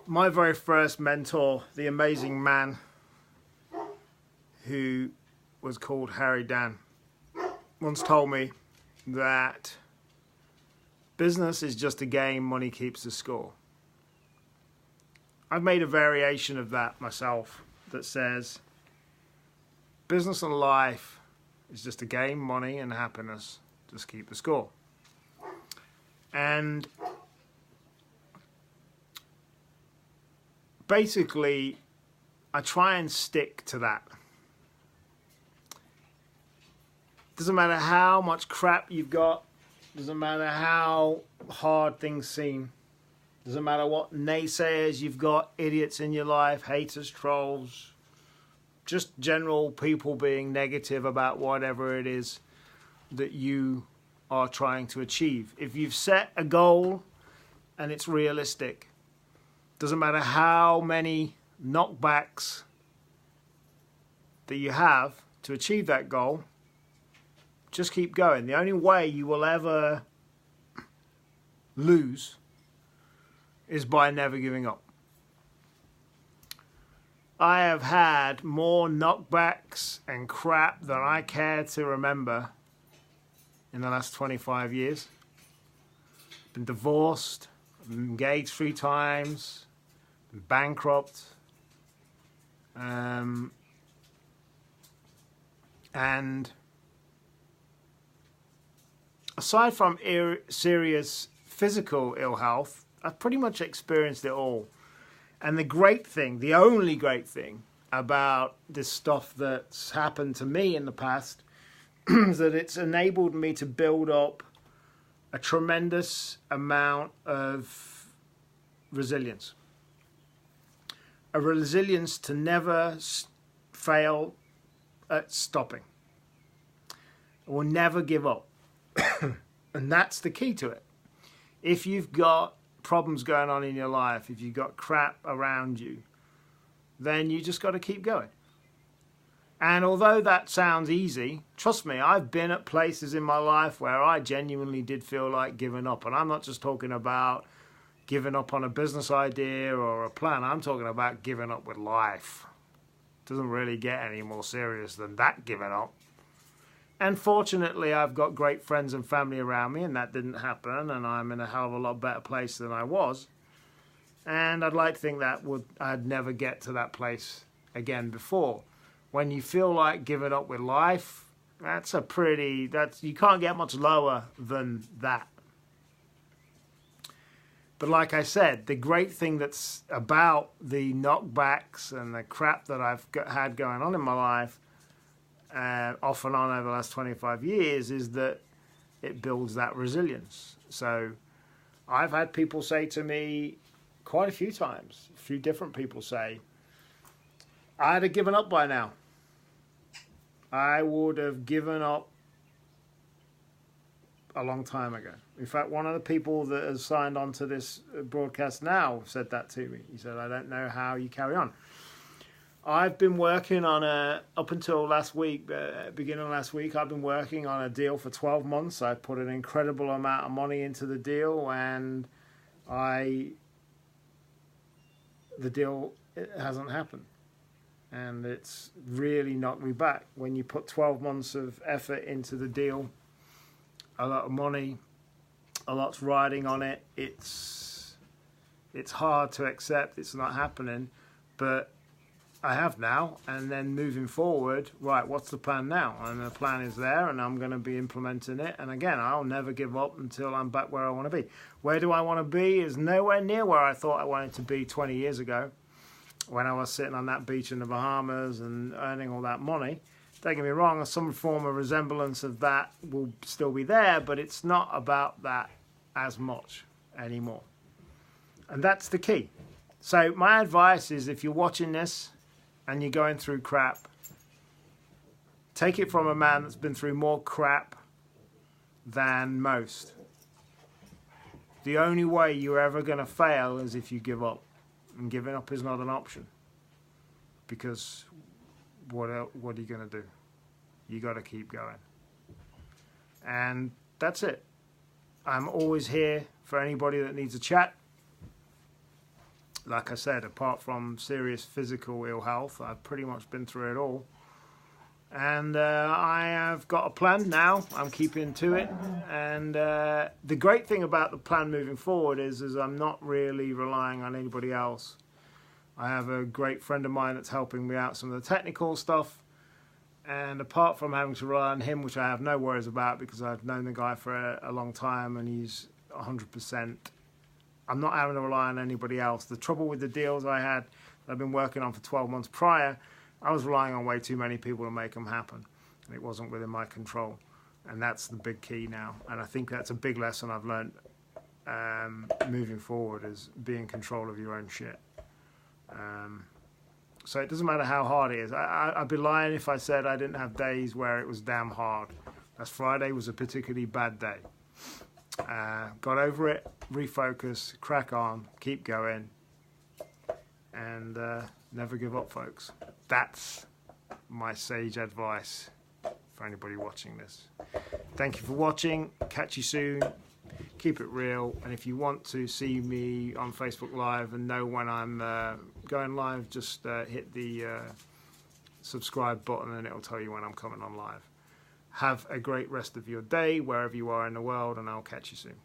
My very first mentor, the amazing man who was called Harry Dan, once told me that business is just a game, money keeps the score. I've made a variation of that myself that says business and life is just a game, money and happiness just keep the score. And basically, I try and stick to that. Doesn't matter how much crap you've got, doesn't matter how hard things seem, doesn't matter what naysayers you've got, idiots in your life, haters, trolls, just general people being negative about whatever it is that you are trying to achieve. If you've set a goal and it's realistic, doesn't matter how many knockbacks that you have to achieve that goal, just keep going. The only way you will ever lose is by never giving up. I have had more knockbacks and crap than I care to remember in the last 25 years. Been divorced, been engaged 3 times, been bankrupt, and aside from serious physical ill health, I've pretty much experienced it all. And the great thing, the only great thing about this stuff that's happened to me in the past is that it's enabled me to build up a tremendous amount of resilience. A resilience to never fail at stopping. I will never give up. And that's the key to it. If you've got problems going on in your life, if you've got crap around you, then you just got to keep going. And although that sounds easy, trust me, I've been at places in my life where I genuinely did feel like giving up. And I'm not just talking about giving up on a business idea or a plan. I'm talking about giving up with life. It doesn't really get any more serious than that, giving up. And fortunately, I've got great friends and family around me, and that didn't happen, and I'm in a hell of a lot better place than I was. And I'd like to think that I'd never get to that place again before. When you feel like giving up with life, you can't get much lower than that. But like I said, the great thing that's about the knockbacks and the crap that I've had going on in my life, off and on over the last 25 years, is that it builds that resilience. So I've had people say to me quite a few times, a few different people say, I'd have given up by now. I would have given up a long time ago. In fact, one of the people that has signed on to this broadcast now said that to me. He said, I don't know how you carry on. I've been working on up until last week, beginning of last week, I've been working on a deal for 12 months. I put an incredible amount of money into the deal, and the deal hasn't happened. And it's really knocked me back. When you put 12 months of effort into the deal, a lot of money, a lot's riding on it, it's hard to accept it's not happening, but I have now. And then moving forward, right, what's the plan now? And the plan is there, and I'm going to be implementing it. And again, I'll never give up until I'm back where I want to be. Where do I want to be is nowhere near where I thought I wanted to be 20 years ago, when I was sitting on that beach in the Bahamas and earning all that money. Don't get me wrong, some form of resemblance of that will still be there, but it's not about that as much anymore. And that's the key. So my advice is, if you're watching this and you're going through crap, take it from a man that's been through more crap than most. The only way you're ever going to fail is if you give up. And giving up is not an option. Because what are you going to do? You got to keep going. And that's it. I'm always here for anybody that needs a chat. like I said, apart from serious physical ill health, I've pretty much been through it all. And I have got a plan now. I'm keeping to it. And the great thing about the plan moving forward is I'm not really relying on anybody else. I have a great friend of mine that's helping me out some of the technical stuff. And apart from having to rely on him, which I have no worries about because I've known the guy for a long time and he's 100%, I'm not having to rely on anybody else. The trouble with the deals I had that I've been working on for 12 months prior, I was relying on way too many people to make them happen, and it wasn't within my control. And that's the big key now. And I think that's a big lesson I've learned moving forward, is be in control of your own shit. So it doesn't matter how hard it is. I'd be lying if I said I didn't have days where it was damn hard. Last Friday was a particularly bad day. Got over it, refocus, crack on, keep going, and never give up, folks. That's my sage advice for anybody watching this. Thank you for watching. Catch you soon. Keep it real. And if you want to see me on Facebook Live and know when I'm going live, just hit the subscribe button and it'll tell you when I'm coming on live. Have a great rest of your day wherever you are in the world, and I'll catch you soon.